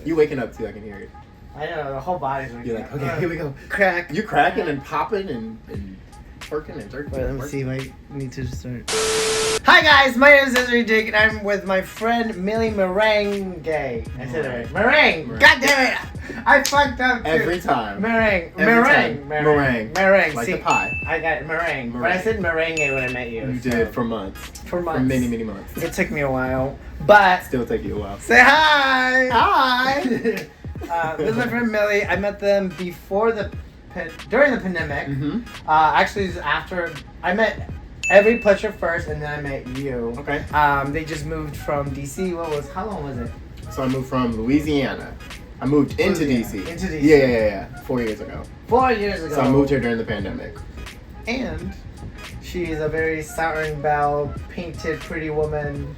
You waking up too? I can hear it. I know, the whole body's waking You're like, up. okay, here we go. Crack. You're cracking and popping and twerking and jerking. Wait, let me see. I need to start. Hi guys, my name is Desiree Dick, and I'm with my friend Millie Meringue. I said it right. Meringue. God damn it! I fucked up too. Every time. Meringue. Meringue. Like See, the pie. I got it. Meringue. But I said merengue when I met you. You did for months. For months. For many, many months. It took me a while, but Still take you a while. say hi. Hi. This is my friend Millie. I met them before during the pandemic. Mm-hmm. Actually, it was after I met every Pleasure first, and then I met you. Okay. They just moved from DC. How long was it? So I moved from Louisiana. I moved into DC. Into DC. Yeah. 4 years ago. 4 years ago. So I moved here during the pandemic. And she's a very Saturn Belle, painted, pretty woman.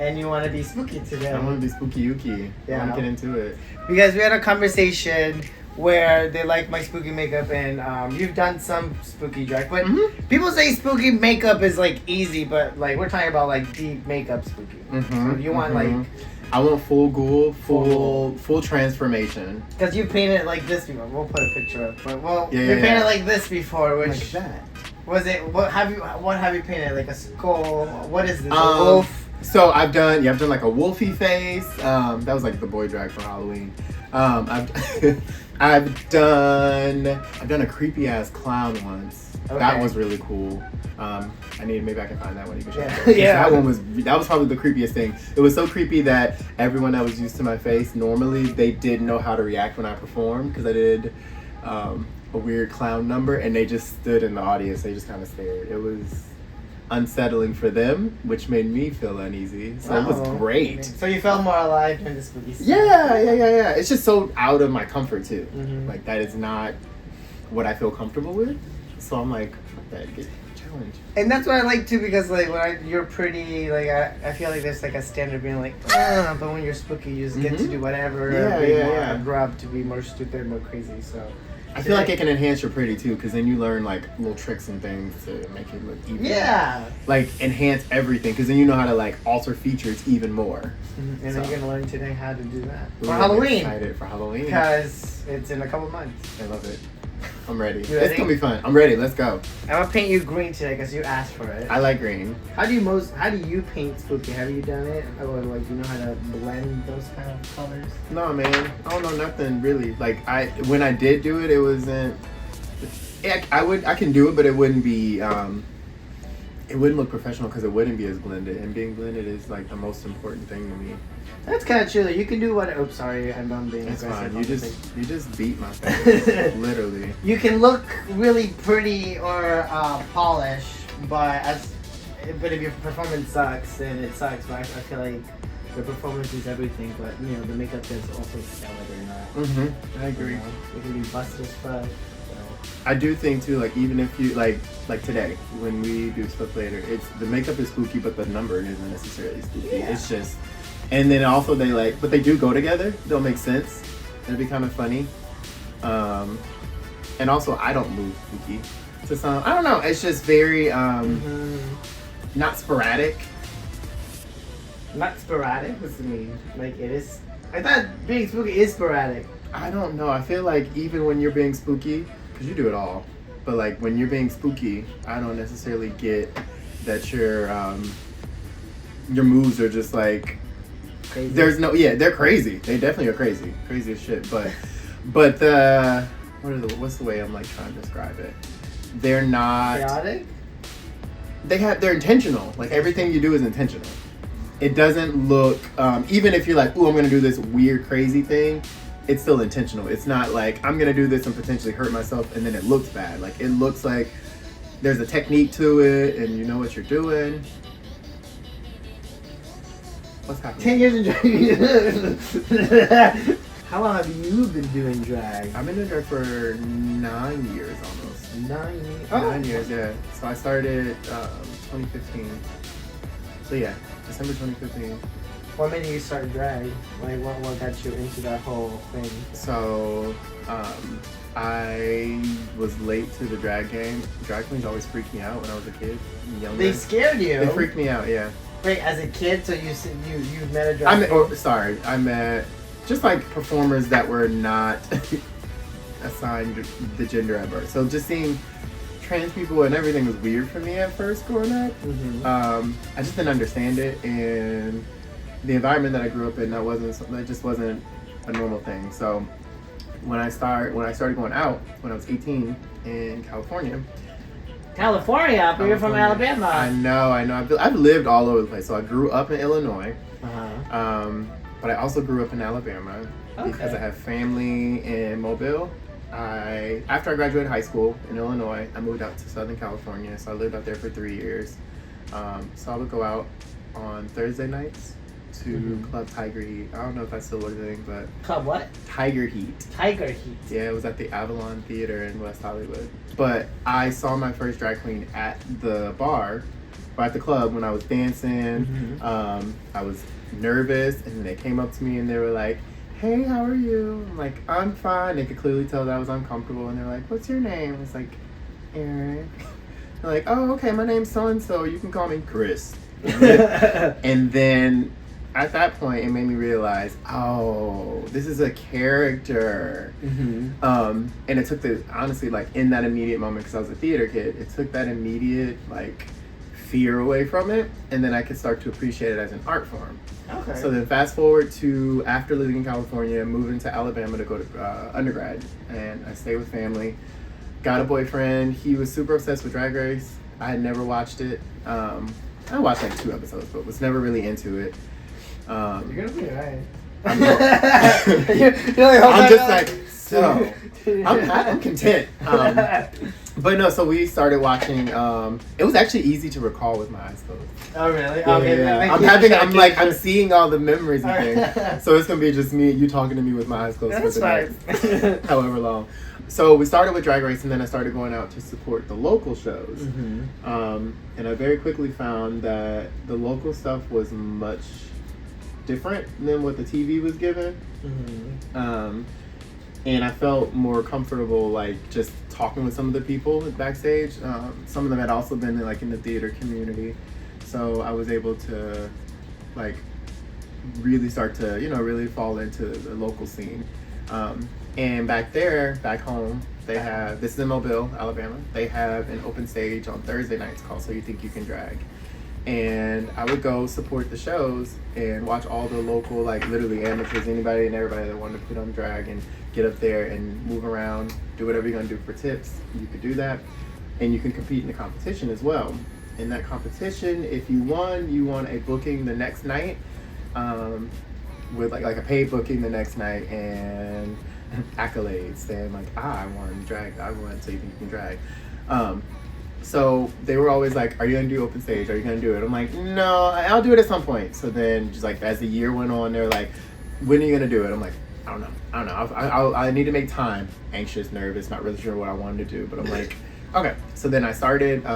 And you want to be spooky today. I want to be spooky ooky. Yeah. I want to get into it. Because we had a conversation where they like my spooky makeup, and you've done some spooky drag. But people say spooky makeup is like easy, but like we're talking about like deep makeup spooky. Mm-hmm. So you want like. I want full ghoul, full transformation. Because you painted like this before. We'll put a picture up. But you yeah. painted like this before, which Like that. was it? What have you painted? Like a skull? What is this? A wolf? So I've done like a wolfy face. That was like the boy drag for Halloween. I've done a creepy ass clown once. Okay. That was really cool. Maybe I can find that one. You can show Yeah. me. Yeah. That was probably the creepiest thing. It was so creepy that everyone that was used to my face normally they didn't know how to react when I performed because I did a weird clown number and they just stood in the audience. They just kind of stared. It was unsettling for them, which made me feel uneasy. So it was great. So you felt more alive during the spooky season. Yeah. It's just so out of my comfort too. Mm-hmm. Like that is not what I feel comfortable with. So I'm like, that get challenge. And that's what I like too, because like you're pretty, like I feel like there's like a standard being like, but when you're spooky, you just get to do whatever. More abrupt, to be more stupid, more crazy. So I feel like it can enhance your pretty too, because then you learn like little tricks and things to make it look even. Yeah. Like enhance everything, because then you know how to like alter features even more. And then you're gonna learn today how to do that Ooh, for Halloween. I'm excited for Halloween Because it's in a couple months. I love it. I'm ready. You ready? It's gonna be fun. I'm ready. Let's go. I'm gonna paint you green today because you asked for it. I like green. How do you paint spooky? Have you done it? Or like you know how to blend those kind of colors? No, man. I don't know nothing really. Like when I did do it, it wasn't. I can do it, but it wouldn't be. It wouldn't look professional because it wouldn't be as blended. And being blended is like the most important thing to me. That's kind of true. You can do what. Oops, sorry, I'm done being It's aggressive. fine. You just beat my face, literally. You can look really pretty or polished, but if your performance sucks, then it sucks. But I feel like the performance is everything. But you know, the makeup does also sell it or not. I agree. You know, it can be busted as fuck. I do think too, like even if you like today when we do stuff later, it's the makeup is spooky, but the number isn't necessarily spooky. Yeah. It's just, and then also but they do go together. They'll make sense. It'll be kind of funny. And also I don't move spooky to some. I don't know. It's just very not sporadic. Not sporadic? What's it mean? Like it is. I thought being spooky is sporadic. I don't know. I feel like even when you're being spooky, because you do it all, but like when you're being spooky, I don't necessarily get that your moves are just like Crazy. They're crazy. They definitely are crazy as shit. But what's the way I'm like trying to describe it? They're not chaotic. They're intentional. Like everything you do is intentional. It doesn't look even if you're like, ooh, I'm gonna do this weird crazy thing. It's still intentional. It's not like I'm gonna do this and potentially hurt myself and then it looks bad. Like it looks like there's a technique to it and you know what you're doing. What's happening? 10 years in drag. How long have you been doing drag? I've been doing drag for 9 years almost. 9 years? 9 years, yeah. So I started 2015. So yeah, December 2015. What made you start drag? Like, what got you into that whole thing? So, I was late to the drag game. Drag queens always freaked me out when I was a kid, younger. They scared you? They freaked me out, yeah. Wait, as a kid, so you met a drag queen? I met just like performers that were not assigned the gender at birth. So just seeing trans people and everything was weird for me at first growing up. I just didn't understand it, and the environment that I grew up in, that just wasn't a normal thing. So when I started going out when I was 18 in California, but you're from Alabama. I know. I've lived all over the place. So I grew up in Illinois, but I also grew up in Alabama because I have family in Mobile. After I graduated high school in Illinois, I moved out to Southern California. So I lived out there for 3 years. So I would go out on Thursday nights to Club Tiger Heat. I don't know if that's still a thing, but Club what? Tiger Heat. Tiger Heat. Yeah, it was at the Avalon Theater in West Hollywood. But I saw my first drag queen at the bar, or at the club when I was dancing. I was nervous, and then they came up to me and they were like, "Hey, how are you?" I'm like, "I'm fine." They could clearly tell that I was uncomfortable, and they're like, "What's your name?" I was like, "Eric." They're like, "Oh, okay, my name's so-and-so. You can call me Chris." And then at that point, it made me realize, oh, this is a character. And it took honestly, like, in that immediate moment, because I was a theater kid, it took that immediate, like, fear away from it, and then I could start to appreciate it as an art form. Okay. So then fast forward to after living in California, moving to Alabama to go to undergrad, and I stayed with family, got a boyfriend. He was super obsessed with Drag Race. I had never watched it. I watched like 2 episodes, but was never really into it. You're gonna be alright. I'm content. But no, so we started watching. It was actually easy to recall with my eyes closed. Oh really? Yeah, Okay. yeah. I'm seeing all the memories and things. So it's gonna be just you talking to me with my eyes closed for the next however long. So we started with Drag Race, and then I started going out to support the local shows. And I very quickly found that the local stuff was much different than what the TV was given. And I felt more comfortable, like, just talking with some of the people backstage. Some of them had also been like in the theater community, so I was able to, like, really start to, really fall into the local scene. And back home, they have, this is in Mobile, Alabama, they have an open stage on Thursday nights called So You Think You Can Drag. And I would go support the shows and watch all the local, like, literally amateurs, anybody and everybody that wanted to put on drag and get up there and move around, do whatever you're gonna do for tips. You could do that. And you can compete in the competition as well. In that competition, if you won a booking the next night, with like a paid booking the next night, and accolades saying like, I won drag, I won So You Think You Can Drag. So they were always like, are you gonna do open stage? Are you gonna do it? I'm like, no, I'll do it at some point. So then just like as the year went on, they're like, when are you gonna do it? I'm like, I don't know. I need to make time. Anxious, nervous, not really sure what I wanted to do, but I'm like, okay. So then I started we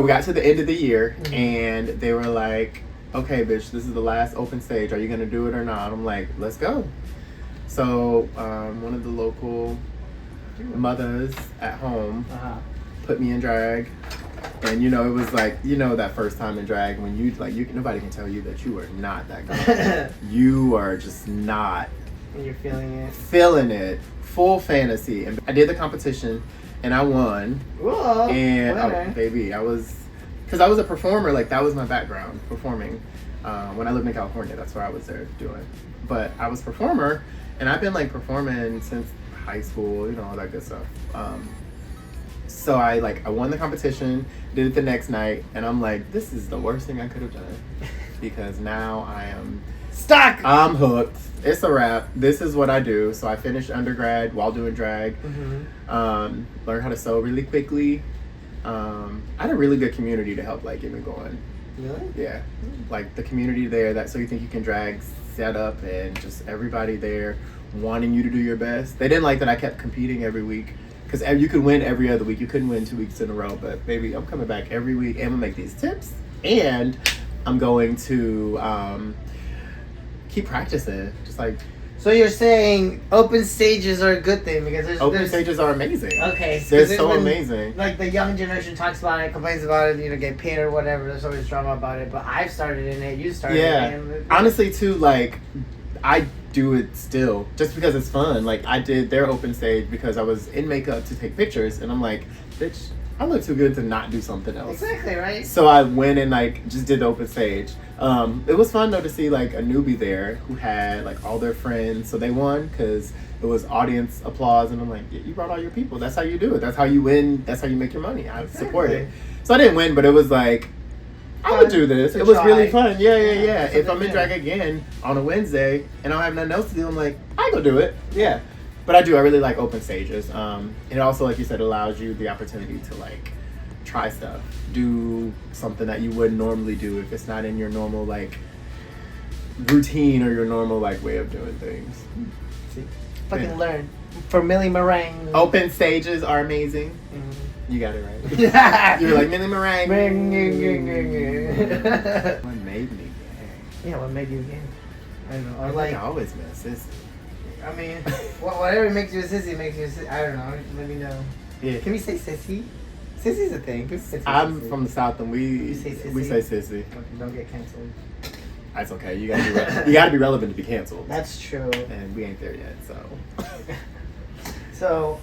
got to the end of the year, and they were like, okay, bitch, this is the last open stage. Are you gonna do it or not? I'm like, let's go. So one of the local mothers at home put me in drag, and it was like, that first time in drag when nobody can tell you that you are not that good. You are just not. And you're feeling it, full fantasy. And I did the competition, and I won. Whoa! And oh, baby, because I was a performer. Like, that was my background, performing. When I lived in California, that's what I was there doing. But I was a performer, and I've been like performing since high school, all that good stuff. So I won the competition, did it the next night, and I'm like, this is the worst thing I could have done, because now I am stuck. I'm hooked. It's a wrap. This is what I do. So I finished undergrad while doing drag. Learned how to sew really quickly. I had a really good community to help get me going. Really? Yeah. Like the community there that So You Think You Can Drag set up, and just everybody there wanting you to do your best. They didn't like that I kept competing every week, because you could win every other week. You couldn't win 2 weeks in a row. But baby, I'm coming back every week, and I'm gonna make these tips, and I'm going to keep practicing. Just So you're saying open stages are a good thing because Open stages are amazing. Okay. They're so amazing. Like the young generation talks about it, complains about it, get paid or whatever. There's always drama about it. But I've started in it. You started in it. Honestly, too, like, I do it still just because it's fun. Like, I did their open stage because I was in makeup to take pictures, and I'm like, bitch, I look too good to not do something else. Exactly, right? So I went and like just did the open stage. It was fun though to see like a newbie there who had like all their friends. So they won because it was audience applause, and I'm like, yeah, you brought all your people. That's how you do it. That's how you win. That's how you make your money. I support it. So I didn't win, but it was like, I would do this. It was really fun. Yeah. If I'm in drag again on a Wednesday and I don't have nothing else to do, I'm like, I go do it. Yeah. But I do. I really like open stages. It also, like you said, allows you the opportunity to like try stuff, do something that you wouldn't normally do if it's not in your normal like routine or your normal like way of doing things. See, fucking learn from Millie Meringue. Open stages are amazing. Mm-hmm. You got it right. You were like Millie Meringue. What made me gay? Yeah, what made you gay? I don't know. I like I always been a sissy. I mean, whatever makes you a sissy makes you a sissy. I don't know. Let me know. Yeah. Can we say sissy? Sissy's a thing. I'm from the South, and we say sissy. Don't get canceled. That's okay. You gotta be relevant to be canceled. That's true. And we ain't there yet, so. So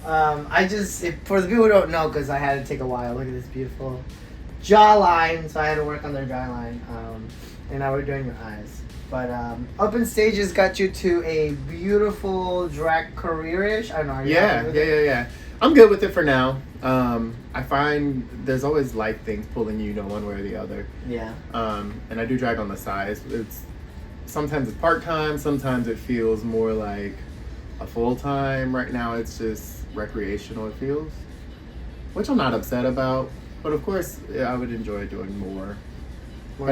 for the people who don't know, because I had to take a while. Look at this beautiful jawline. So I had to work on their jawline, and now we're doing your eyes. But open stages got you to a beautiful drag career-ish. I don't know. Yeah. I'm good with it for now. I find there's always life things pulling you, one way or the other. Yeah. And I do drag on the side. Sometimes it's part-time. Sometimes it feels more like a full-time. Right now it's just recreational, it feels. Which I'm not upset about. But of course, I would enjoy doing more. More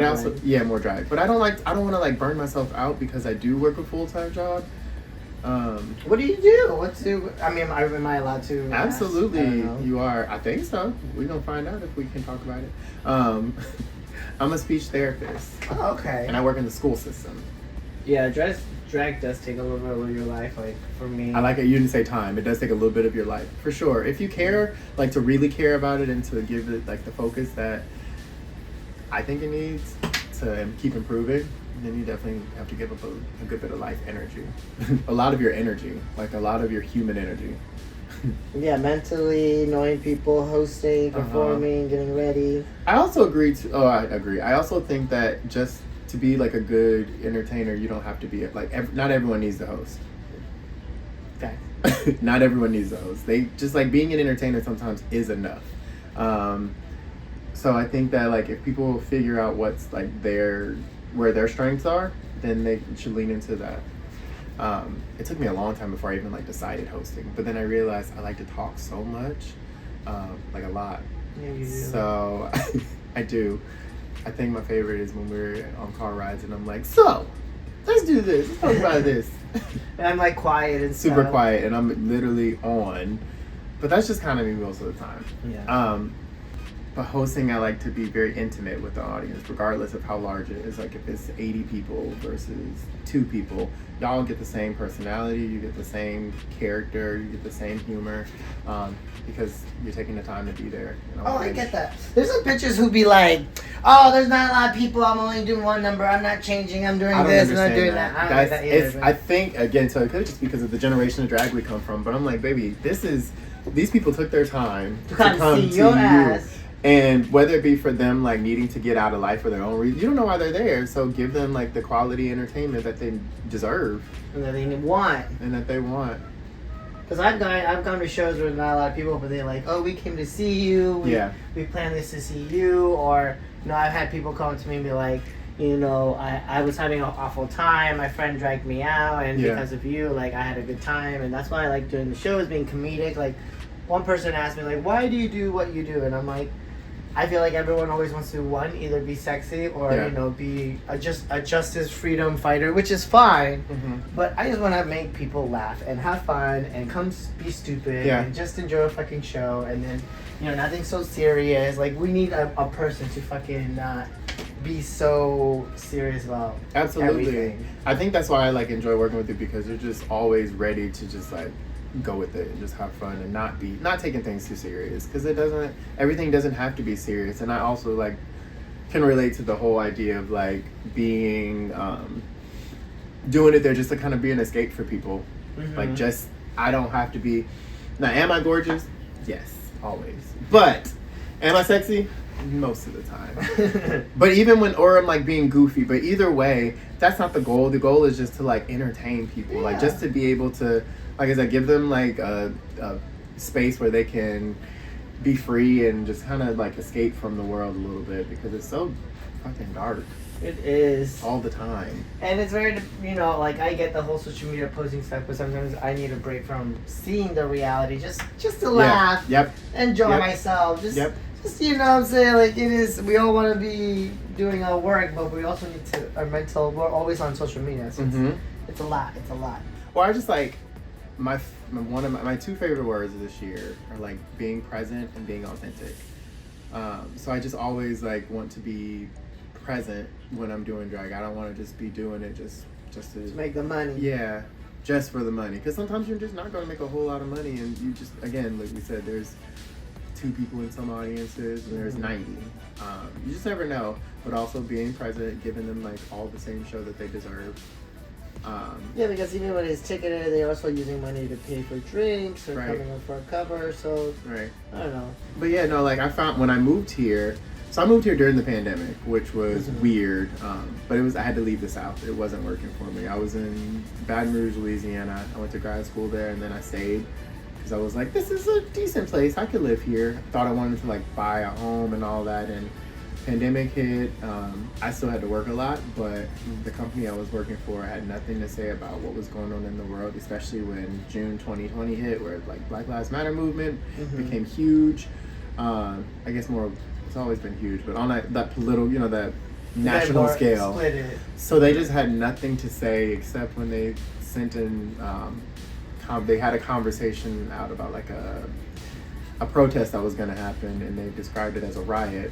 drag. But I don't want to like burn myself out because I do work a full-time job. What do you do? Am I allowed to? Absolutely, you are. I think so. We're gonna find out if we can talk about it. I'm a speech therapist. Oh, okay. And I work in the school system. Yeah, drag does take a little bit of your life. Like for me, I like it. You didn't say time. It does take a little bit of your life for sure. If you care, like to really care about it and to give it like the focus that I think it needs to keep improving, then you definitely have to give up a good bit of life energy. A lot of your energy, like a lot of your human energy. Yeah, mentally, knowing people, hosting, performing, getting ready. I also agree. I agree. I also think that just to be like a good entertainer, you don't have to be like, not everyone needs to host. Okay. Not everyone needs to host. They just like being an entertainer sometimes is enough. So I think that like if people figure out what's like where their strengths are, then they should lean into that. It took me a long time before I even like decided hosting, but then I realized I like to talk so much, like a lot. Yeah, you do. So I do. I think my favorite is when we're on car rides and I'm like, so let's do this. Let's talk about this. And I'm like quiet and super quiet, and I'm literally on. But that's just kind of me most of the time. Yeah. But hosting, I like to be very intimate with the audience, regardless of how large it is. Like if it's 80 people versus 2 people, y'all get the same personality, you get the same character, you get the same humor, because you're taking the time to be there. Oh, I get that. There's some bitches who be like, oh, there's not a lot of people, I'm only doing one number, I'm not changing, I'm doing this, I'm not doing that. I don't like that either. I think, again, so it could just because of the generation of drag we come from, but I'm like, baby, these people took their time to come see to your you. ass. And whether it be for them like needing to get out of life for their own reason, you don't know why they're there. So give them like the quality entertainment that they deserve and that they want. Because I've gone to shows where there's not a lot of people, but they're like, oh, we came to see you. We planned this to see you. Or I've had people come to me and be like, I was having an awful time. My friend dragged me out, and because of you, like I had a good time, and that's why I like doing the shows, being comedic. Like one person asked me like, why do you do what you do? And I'm like, I feel like everyone always wants to either be sexy or be a justice freedom fighter, which is fine. Mm-hmm. But I just want to make people laugh and have fun and come be stupid and just enjoy a fucking show. And then nothing so serious. Like we need a person to fucking be so serious about Absolutely. everything. I think that's why I like enjoy working with you, because you're just always ready to just like go with it and just have fun and not taking things too serious, because everything doesn't have to be serious. And I also like can relate to the whole idea of like being doing it there just to kind of be an escape for people. Like, just I don't have to be. Now, am I gorgeous? Yes, always. But am I sexy? Most of the time. But even when, or I'm like being goofy, but either way, that's not the goal. The goal is just to like entertain people, like just to be able to, like I said, give them like a space where they can be free and just kind of like escape from the world a little bit, because it's so fucking dark. It is. All the time. And it's very, like I get the whole social media posting stuff, but sometimes I need a break from seeing the reality, just to laugh, enjoy myself, just what I'm saying, like it is, we all want to be doing our work, but we also need to, we're always on social media, so it's a lot. Well, I just like, one of my two favorite words this year are like being present and being authentic. So I just always like want to be present when I'm doing drag. I don't want to just be doing it just to make the money. Yeah, just for the money. Because sometimes you're just not going to make a whole lot of money, and you just, again, like we said, there's 2 people in some audiences and there's 90. You just never know. But also being present, giving them like all the same show that they deserve. Because even when it's ticketed, they're also using money to pay for drinks or coming up for a cover. So I don't know. But yeah, no, like I found when I moved here. So I moved here during the pandemic, which was weird. But I had to leave the South. It wasn't working for me. I was in Baton Rouge, Louisiana. I went to grad school there, and then I stayed because I was like, this is a decent place. I could live here. Thought I wanted to like buy a home and all that. And pandemic hit. I still had to work a lot, but the company I was working for had nothing to say about what was going on in the world, especially when June 2020 hit, where like Black Lives Matter movement became huge. I guess more. It's always been huge, but on that political, that national scale. So they just had nothing to say except when they sent in. They had a conversation out about like a protest that was going to happen, and they described it as a riot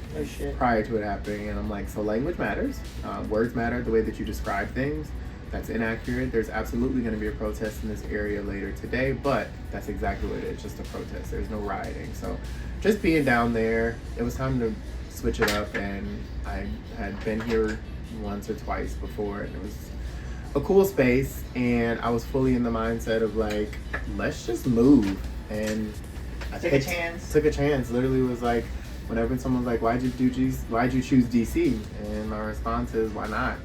prior to it happening. And I'm like, so language matters, words matter. The way that you describe things, that's inaccurate. There's absolutely going to be a protest in this area later today, but that's exactly what it is, just a protest. There's no rioting. So just being down there, it was time to switch it up, and I had been here once or twice before, and it was a cool space, and I was fully in the mindset of like, let's just move. And I took a chance. Literally was like, whenever someone's like, why'd you choose DC? And my response is, why not?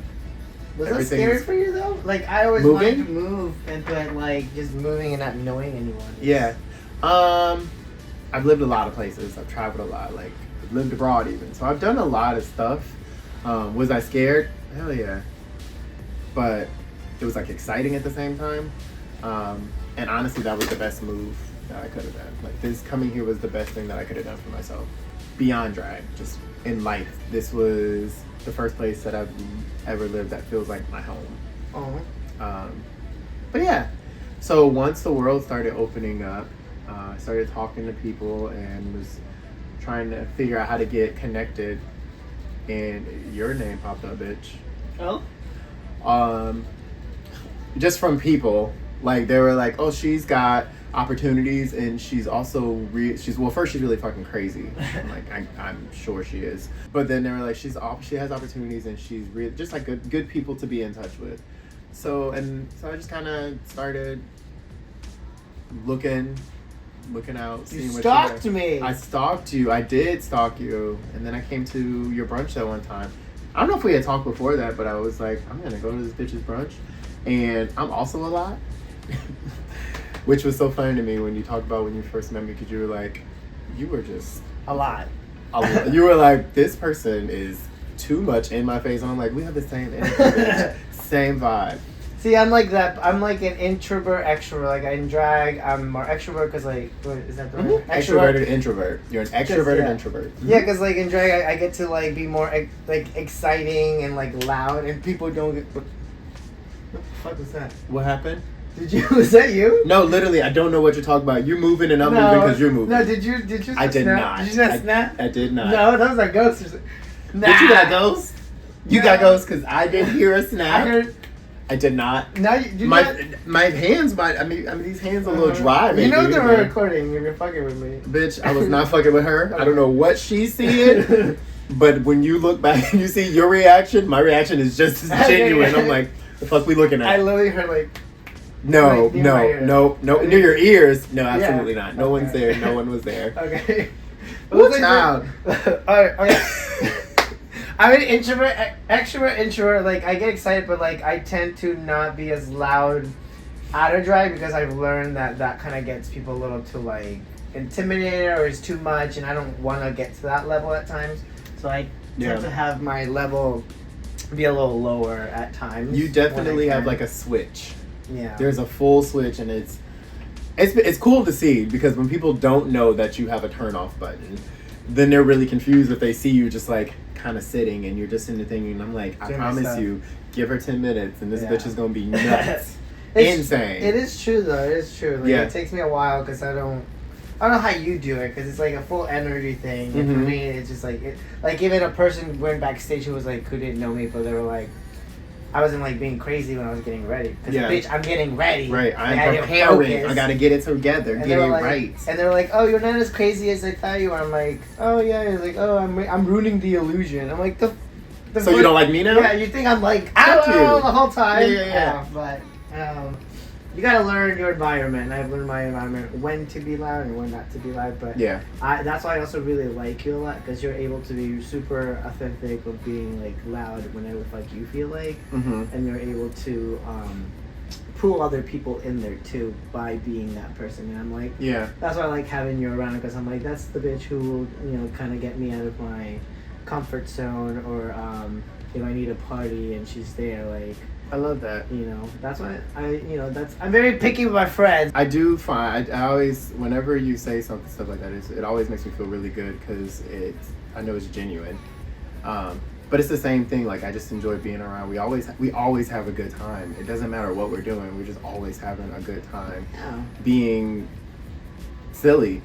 Was that scary for you though? Like, I always wanted to move, but like just moving and not knowing anyone. Yeah. I've lived a lot of places. I've traveled a lot. Like, I've lived abroad even. So I've done a lot of stuff. Was I scared? Hell yeah. But it was like exciting at the same time. And honestly, that was the best move that I could have done. Like, this coming here was the best thing that I could have done for myself. Beyond drag, just in life. This was the first place that I've ever lived that feels like my home. But yeah, so once the world started opening up, I started talking to people and was trying to figure out how to get connected, and your name popped up, bitch. Just from people, like they were like, oh, she's got opportunities, and she's also she's really fucking crazy. I'm like, I'm sure she is, but then they were like, she has opportunities, and she's just like good people to be in touch with. So I just kind of started looking out, seeing what you stalked me. I stalked you. I did stalk you, and then I came to your brunch that one time. I don't know if we had talked before that, but I was like, I'm gonna go to this bitch's brunch, and I'm also a lot. Which was so funny to me when you talked about when you first met me, because you were like, you were just a lot. You were like, this person is too much in my face, and I'm like, we have the same energy, bitch. Same vibe. See, I'm like that. I'm like an introvert, extrovert. Like in drag, I'm more extrovert because like, what is that the word? Extroverted introvert. You're an extroverted introvert. Yeah, because like in drag, I get to like be more like exciting and like loud, and people don't get. What the fuck was that? What happened? Was that you? No, literally, I don't know what you're talking about. You're moving and I'm moving because you're moving. No, did you? I did not. not. Did you not snap? I did not. No, that was our ghost. Nah. But you got ghosts? You got ghosts because I did hear a snap. I did not. No, you my not. my hands. I mean, these hands are a little dry. You know baby, they were recording if you're fucking with me. Bitch, I was not fucking with her. I don't know what she's seeing, but when you look back and you see your reaction, my reaction is just as genuine. I'm like, the fuck we looking at? I literally heard like. No, near near your ears. No, absolutely not. No one's there. No one was there. Okay. What child? Alright, okay. I'm an introvert, extrovert, introvert. Like, I get excited, but like, I tend to not be as loud out of drag because I've learned that kind of gets people a little too like intimidated or is too much, and I don't want to get to that level at times. So I tend to have my level be a little lower at times. You definitely have like a switch. Yeah. There's a full switch, and it's cool to see because when people don't know that you have a turn off button, then they're really confused if they see you just like kind of sitting and you're just in the thing, and I'm like, I promise you, give her 10 minutes and this bitch is gonna be nuts. Insane. It is true though. It is true. Like, it takes me a while because I don't know how you do it because it's like a full energy thing. And for me, it's just like like even a person went backstage who didn't know me, but they were like, I wasn't like being crazy when I was getting ready. Because bitch, I'm getting ready. Right, I'm preparing. I gotta get it together, get it right. And they're like, "Oh, you're not as crazy as I thought you were." I'm like, "Oh yeah." It's like, "Oh, I'm ruining the illusion." I'm like, So you don't like me now? Yeah, you think I'm like the whole time? Yeah. But you gotta learn your environment. And I've learned my environment when to be loud and when not to be loud. But that's why I also really like you a lot because you're able to be super authentic of being like loud whenever like you feel like, and you're able to pull other people in there too by being that person. And I'm like, that's why I like having you around because I'm like, that's the bitch who will kind of get me out of my comfort zone, or if I need a party and she's there, like. I love that. That's why I'm very picky with my friends. I do find I always, whenever you say stuff like that, it always makes me feel really good because I know it's genuine. But it's the same thing. Like I just enjoy being around. We always have a good time. It doesn't matter what we're doing. We're just always having a good time. Yeah. Being silly.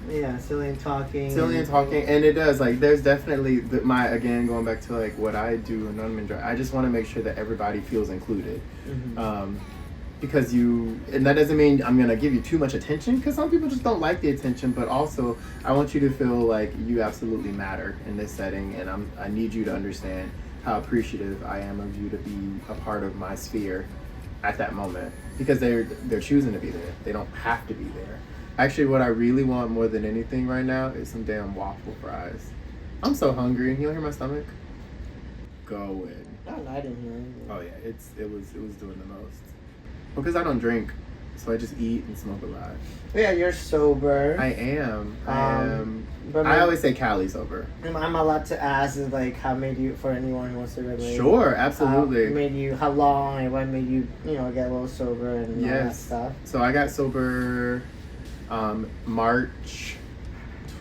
Yeah, silly and talking. And it does, like, there's definitely, again, going back to, like, what I do in non-men drag, I just want to make sure that everybody feels included. Because and that doesn't mean I'm going to give you too much attention, because some people just don't like the attention, but also, I want you to feel like you absolutely matter in this setting, and I need you to understand how appreciative I am of you to be a part of my sphere at that moment, because they're choosing to be there. They don't have to be there. Actually, what I really want more than anything right now is some damn waffle fries. I'm so hungry. You don't hear my stomach going? No, I didn't hear anything. Oh yeah, it was doing the most. Because I don't drink, so I just eat and smoke a lot. Yeah, you're sober. I am. But I always say Cali sober. I'm allowed to ask, is like, how made you, for anyone who wants to relate? Sure, absolutely. How long and what made you, get a little sober and all that stuff? So I got sober. March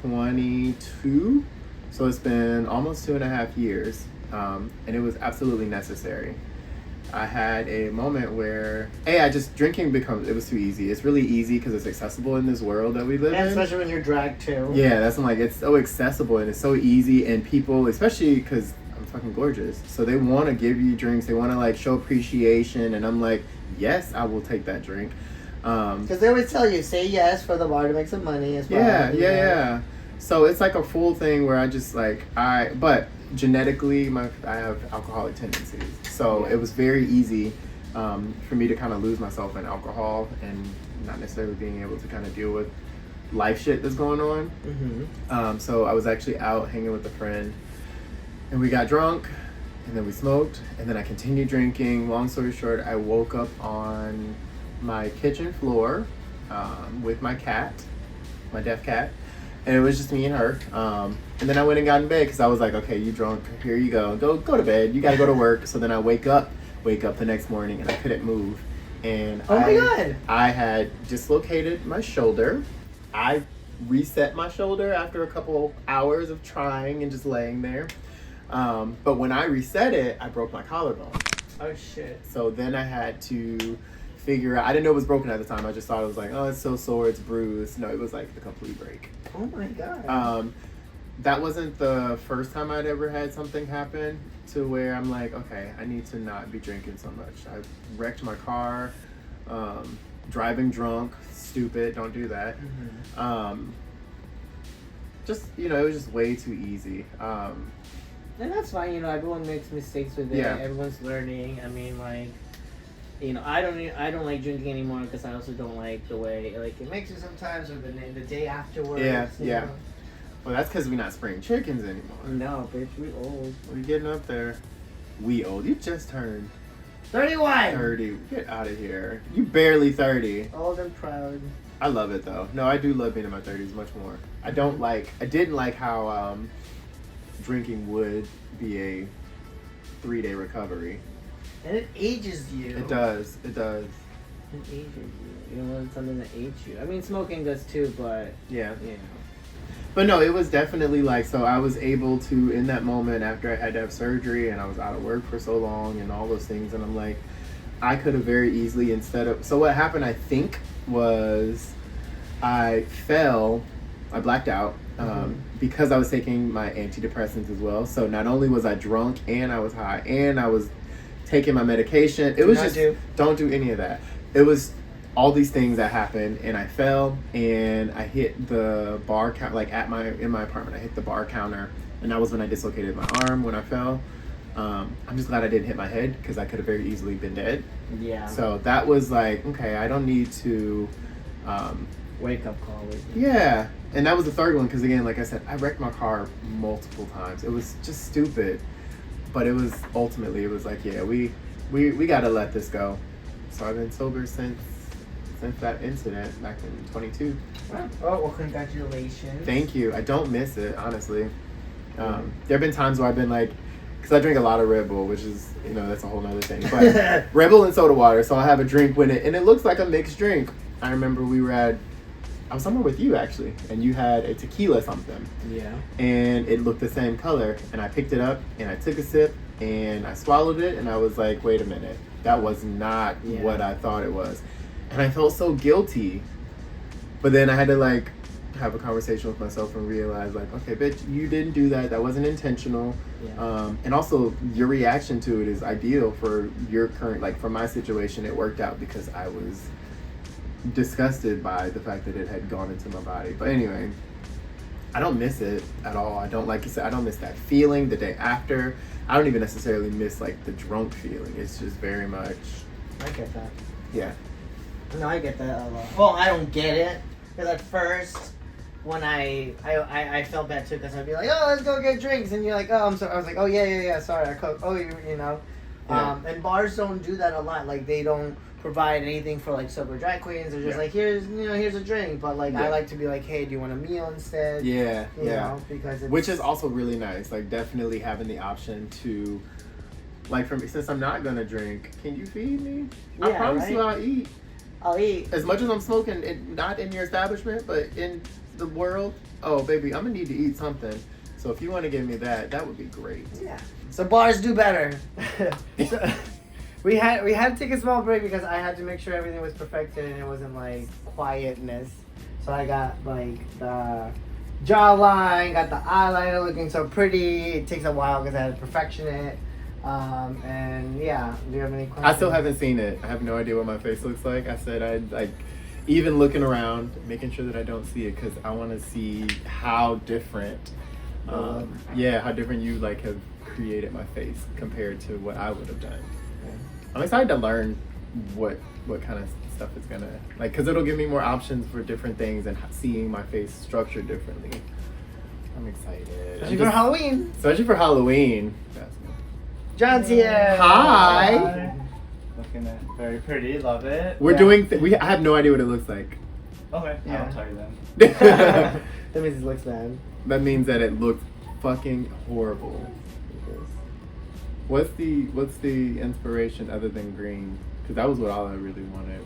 22, so it's been almost 2.5 years, and it was absolutely necessary. I had a moment where, drinking it was too easy. It's really easy because it's accessible in this world that we live in. Especially when you're drag too. Yeah, that's like, it's so accessible and it's so easy, and people, especially because I'm fucking gorgeous, so they want to give you drinks, they want to like show appreciation, and I'm like, yes, I will take that drink. Because they always tell you, say yes for the bar to make some money as well. Yeah. So it's like a full thing where I just like, but genetically, I have alcoholic tendencies. So it was very easy for me to kind of lose myself in alcohol and not necessarily being able to kind of deal with life shit that's going on. So I was actually out hanging with a friend, and we got drunk, and then we smoked, and then I continued drinking. Long story short, I woke up on my kitchen floor with my cat, my deaf cat, and it was just me and her. And then I went and got in bed because I was like, okay, you drunk, here you go to bed, you gotta go to work. So then I wake up the next morning, and I couldn't move, and my God, I had dislocated my shoulder. I reset my shoulder after a couple hours of trying and just laying there, but when I reset it, I broke my collarbone. Oh shit. So then I had to figure out, I didn't know it was broken at the time. I just thought it was like, oh, it's so sore, it's bruised. No, it was like a complete break. Oh my God. that wasn't the first time I'd ever had something happen to where I'm like, okay, I need to not be drinking so much. I wrecked my car, driving drunk, stupid, don't do that. Just, it was just way too easy. And that's fine, everyone makes mistakes with it. Yeah. Everyone's learning. I mean, I don't like drinking anymore because I also don't like the way it makes you sometimes, or the day afterwards. Yeah, yeah. know? Well, that's because we're not spring chickens anymore. No, bitch, we old. We're getting up there. We old. You just turned 31. 30. Get out of here. You barely 30. Old and proud. I love it though. No, I do love being in my 30s much more. I didn't like how drinking would be a 3-day recovery. And it ages you. It does. It does. It ages you. You don't want something that ages you. I mean, smoking does too, but Yeah. But no, it was definitely so I was able to, in that moment after I had to have surgery and I was out of work for so long and all those things, and I'm like, I could have very easily so what happened, I think, was I blacked out because I was taking my antidepressants as well. So not only was I drunk and I was high and I was taking my medication, don't do any of that. It was all these things that happened, and I fell and I hit the bar count in my apartment. I hit the bar counter, and that was when I dislocated my arm when I fell. I'm just glad I didn't hit my head because I could have very easily been dead. Yeah. So that was okay, I don't need to wake up call. Yeah, and that was the third one because again, like I said, I wrecked my car multiple times. It was just stupid, but it was yeah, we gotta let this go. So I've been sober since that incident back in 22. Wow. Well, congratulations. Thank you. I don't miss it, honestly. There have been times where I've been because I drink a lot of Red Bull, which is, that's a whole nother thing. But Red Bull and soda water, so I have a drink with it, and it looks like a mixed drink. I remember I was somewhere with you, actually, and you had a tequila something. Yeah. And it looked the same color, and I picked it up, and I took a sip, and I swallowed it, and I was like, wait a minute. That was not what I thought it was. And I felt so guilty. But then I had to have a conversation with myself and realize okay, bitch, you didn't do that. That wasn't intentional. Yeah. And also your reaction to it is ideal for your current, for my situation. It worked out because I was disgusted by the fact that it had gone into my body. But anyway, I don't miss it at all. I don't, like you said, I don't miss that feeling the day after. I don't even necessarily miss the drunk feeling. It's just very much. I get that. Yeah. No, I get that a lot. Well, I don't get it because at first, when I felt bad too, because I'd be like, oh, let's go get drinks, and you're like, oh, I'm sorry. I was like, oh yeah, sorry, I cooked. Oh, you know. Yeah. And bars don't do that a lot. They don't provide anything for sober drag queens. They're just here's a drink. But I like to be like, hey, do you want a meal instead? Yeah, you know, because which is also really nice. Definitely having the option to, for me, since I'm not gonna drink, can you feed me? Yeah, I promise you, I'll eat. As much as I'm smoking, not in your establishment, but in the world. Oh, baby, I'm gonna need to eat something. So if you want to give me that would be great. Yeah. So bars do better. So, we had to take a small break because I had to make sure everything was perfected and it wasn't quietness. So I got the jawline, got the eyeliner looking so pretty. It takes a while because I had to perfection it. And yeah, do you have any questions? I still haven't seen it. I have no idea what my face looks like. I said even looking around, making sure that I don't see it because I want to see how different, how different you have created my face compared to what I would have done. Okay. I'm excited to learn what kind of stuff it's gonna because it'll give me more options for different things and seeing my face structured differently. I'm excited. Especially for Halloween. Especially for Halloween. That's me. John's here. Hi. Looking at very pretty, love it. We're doing. I have no idea what it looks like. Okay, Yeah. I'll tell you then. That means it looks bad. That means that it looks fucking horrible. What's the inspiration other than green? Because that was what all I really wanted.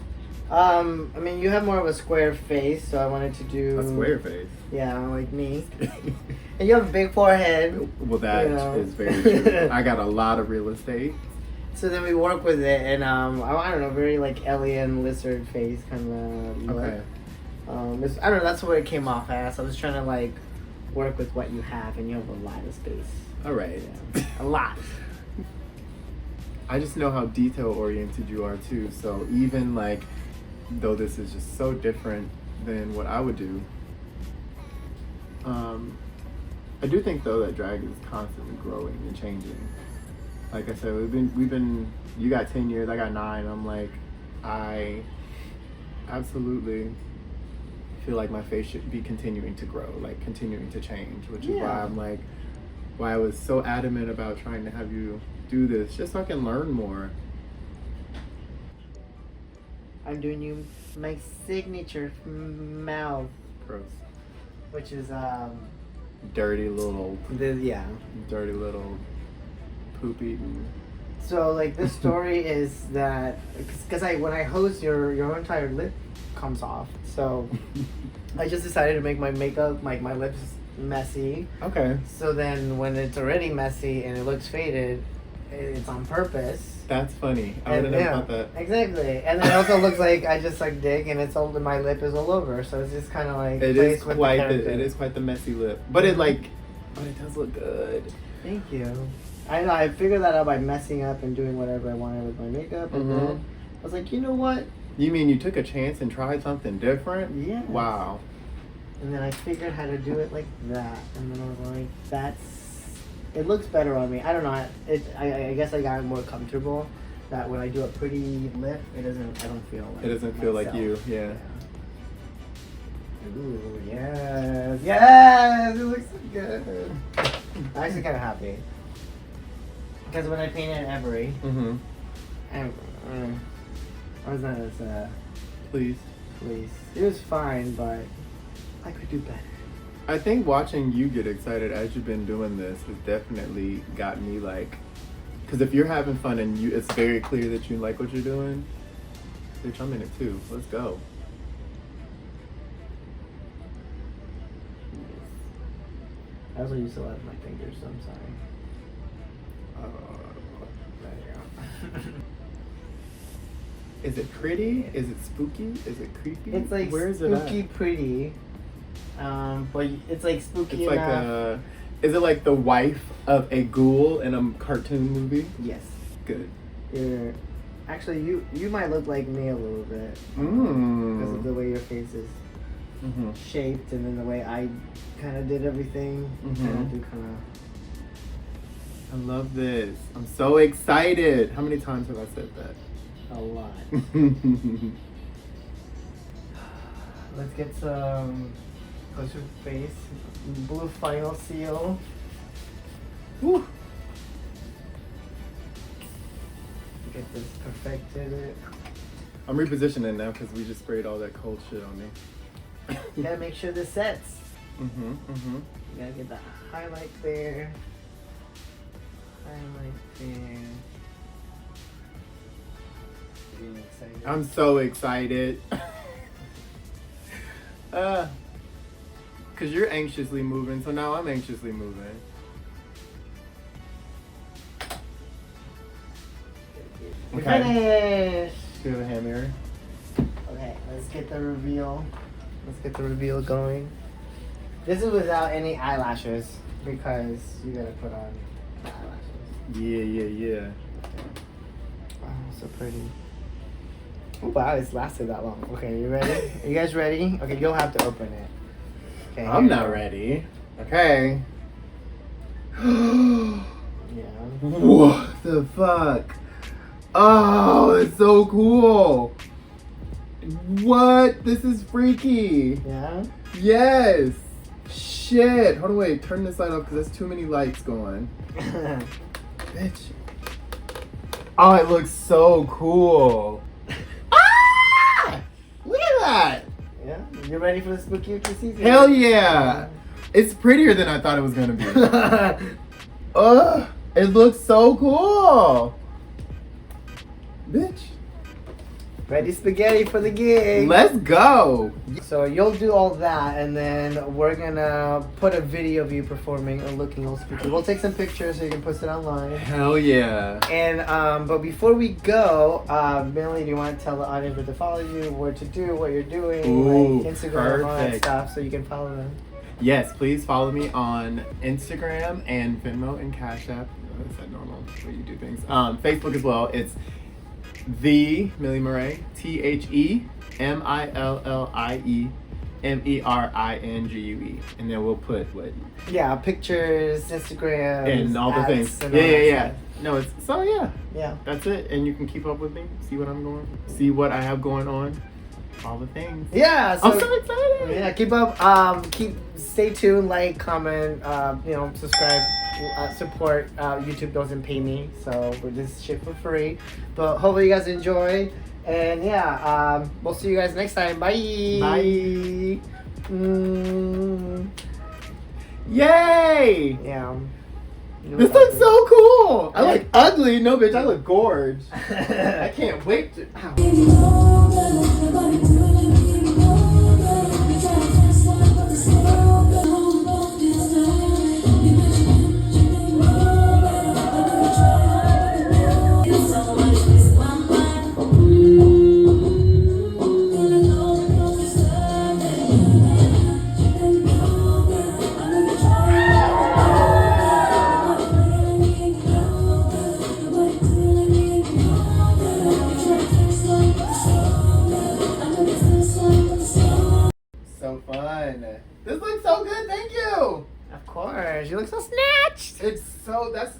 I mean, you have more of a square face, so I wanted to do A square face. Yeah, like me. And you have a big forehead. Well, that is very true. I got a lot of real estate. So then we work with it, and I don't know, very alien lizard face kind of look. Okay. I don't know. That's where it came off as. I was trying to work with what you have, and you have a lot of space. All right. Yeah. A lot. I just know how detail oriented you are too. So even like, though this is just so different than what I would do, I do think though that drag is constantly growing and changing. Like I said, we've been. You got 10 years, I got 9. I'm like, I absolutely feel like my face should be continuing to grow, like continuing to change, which is why I'm like, why I was so adamant about trying to have you do this, just so I can learn more. I'm doing you my signature mouth, Gross. which is Dirty little poop eating. So like this story is that because when I hose your entire lip comes off, so I just decided to make my makeup my lips messy. Okay. So then when it's already messy and it looks faded, it's on purpose. That's funny. I would have never thought that. Exactly. And then it also looks like I just like dick and it's all my lip is all over. So it's just kind of like It is quite the messy lip, but it does look good. Thank you. I know. I figured that out by messing up and doing whatever I wanted with my makeup, and then I was like, you know what? You mean you took a chance and tried something different? Yeah. Wow. And then I figured how to do it like that, and then I was like, it looks better on me. I don't know. I guess I got more comfortable that when I do a pretty lip, I don't feel like it doesn't feel like you. Yeah. Ooh, yes. Yes! It looks so good. I'm actually kind of happy. Because when I painted Every, I was not as, please. It was fine, but I could do better. I think watching you get excited as you've been doing this has definitely got me like, because if you're having fun and it's very clear that you like what you're doing, bitch, I'm in it too. Let's go. I also used to love my fingers, so I'm sorry. Is it pretty? Is it spooky? Is it creepy? It's like Where is it spooky at? pretty. But it's like spooky It's enough. is it like the wife of a ghoul in a cartoon movie? Yes. Good. Actually, you might look like me a little bit. Because of the way your face is shaped, and then the way I kind of did everything. I love this. I'm so excited. How many times have I said that? A lot. Let's get some closer face. Blue final seal. Woo. Get this perfected. I'm repositioning now because we just sprayed all that cold shit on me. You gotta make sure this sets. You You gotta get the highlight there. Highlight there. Getting excited. I'm so excited. Cause you're anxiously moving, so now I'm anxiously moving. We're finished. Do you have a hand mirror? Okay, let's get the reveal. Let's get the reveal going. This is without any eyelashes because you gotta put on the eyelashes. Yeah. Oh, so pretty. Oh, wow, it's lasted that long. Okay, you ready? Are you guys ready? Okay, you'll have to open it. Okay, I'm not ready. Okay. Yeah. What the fuck? Oh, it's so cool. What? This is freaky. Yeah? Yes. Shit. Hold on, wait. Turn this light off because there's too many lights going. Bitch. Oh, it looks so cool. Ah! Look at that. Yeah? You ready for the spooky season? Hell yeah. It's prettier than I thought it was going to be. It looks so cool. Bitch. Ready spaghetti for the gig. Let's go. So you'll do all that, and then we're gonna put a video of you performing or looking all spooky. We'll take some pictures so you can post it online. Hell yeah. And but before we go, Millie, do you want to tell the audience where to follow you, what to do, what you're doing, Ooh, like Instagram, all that perfect. stuff, so you can follow them? Yes, please follow me on Instagram and Venmo and Cash App. Is that normal way you do things? Facebook as well. It's Themilliemerengue, Themilliemerengue, and then we'll put what Yeah, pictures, Instagram, and all the ads, things. and all that Yeah. stuff. No, it's so yeah. Yeah. That's it, and you can keep up with me. See what I have going on. All the things. Yeah. So, I'm so excited. yeah, keep up. Stay tuned, like, comment, subscribe, support. YouTube doesn't pay me, so we're just shit for free. But hopefully you guys enjoy. And yeah, we'll see you guys next time. Bye. Bye. Mm, Yay! yeah. This looks so cool. I look ugly. No, bitch, I look gorge. I can't wait to. So fun. This looks so good. Thank you. Of course, you look so snatched. It's just